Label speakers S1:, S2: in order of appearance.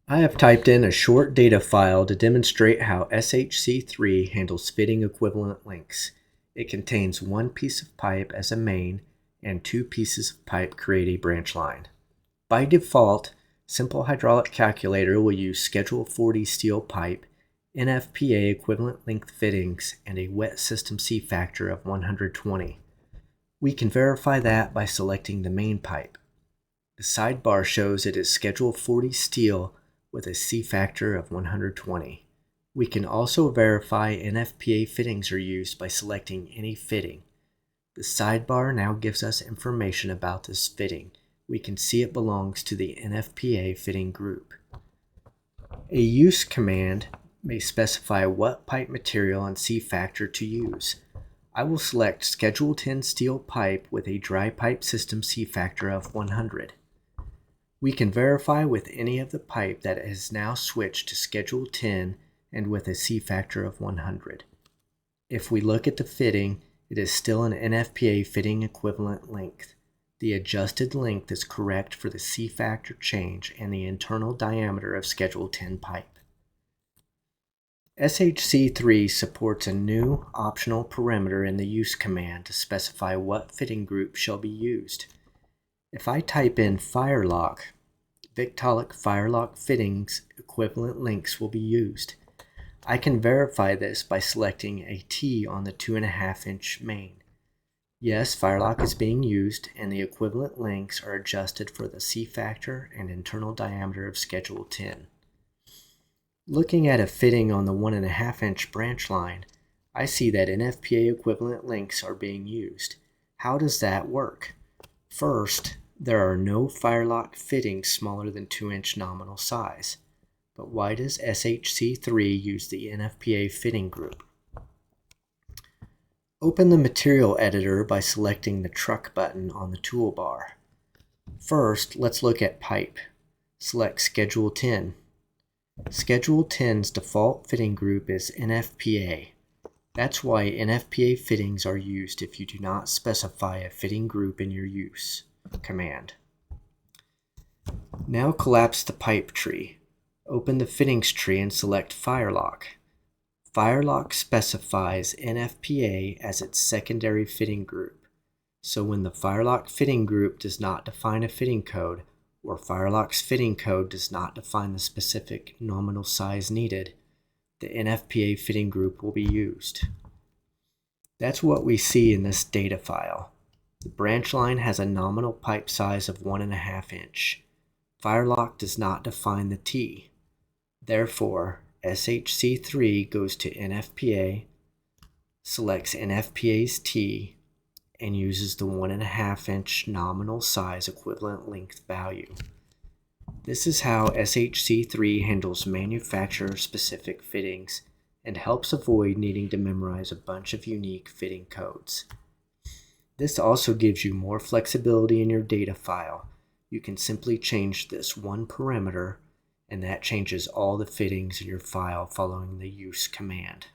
S1: I have typed in a short data file to demonstrate how SHC3 handles fitting equivalent lengths. It contains one piece of pipe as a main and two pieces of pipe create a branch line. By default, Simple Hydraulic Calculator will use Schedule 40 steel pipe, NFPA equivalent length fittings, and a wet system C factor of 120. We can verify that by selecting the main pipe. The sidebar shows it is Schedule 40 steel with a C factor of 120. We can also verify NFPA fittings are used by selecting any fitting. The sidebar now gives us information about this fitting. We can see it belongs to the NFPA fitting group. A use command may specify what pipe material and C factor to use. I will select Schedule 10 steel pipe with a dry pipe system C factor of 100. We can verify with any of the pipe that it has now switched to Schedule 10 and with a C factor of 100. If we look at the fitting, it is still an NFPA fitting equivalent length. The adjusted length is correct for the C factor change and the internal diameter of Schedule 10 pipe. SHC3 supports a new optional parameter in the use command to specify what fitting group shall be used. If I type in Firelock, Victaulic Firelock fittings equivalent lengths will be used. I can verify this by selecting a T on the 2.5-inch main. Yes, Firelock is being used and the equivalent lengths are adjusted for the C factor and internal diameter of Schedule 10. Looking at a fitting on the 1.5-inch branch line, I see that NFPA equivalent lengths are being used. How does that work? First, there are no Firelock fittings smaller than 2-inch nominal size. But why does SHC3 use the NFPA fitting group? Open the material editor by selecting the truck button on the toolbar. First, let's look at pipe. Select Schedule 10. Schedule 10's default fitting group is NFPA. That's why NFPA fittings are used if you do not specify a fitting group in your use command. Now collapse the pipe tree. Open the fittings tree and select Firelock. Firelock specifies NFPA as its secondary fitting group. So when the Firelock fitting group does not define a fitting code, or Firelock's fitting code does not define the specific nominal size needed, the NFPA fitting group will be used. That's what we see in this data file. The branch line has a nominal pipe size of 1.5 inch. Firelock does not define the T. Therefore, SHC3 goes to NFPA, selects NFPA's T, and uses the 1.5 inch nominal size equivalent length value. This is how SHC3 handles manufacturer-specific fittings and helps avoid needing to memorize a bunch of unique fitting codes. This also gives you more flexibility in your data file. You can simply change this one parameter, and that changes all the fittings in your file following the use command.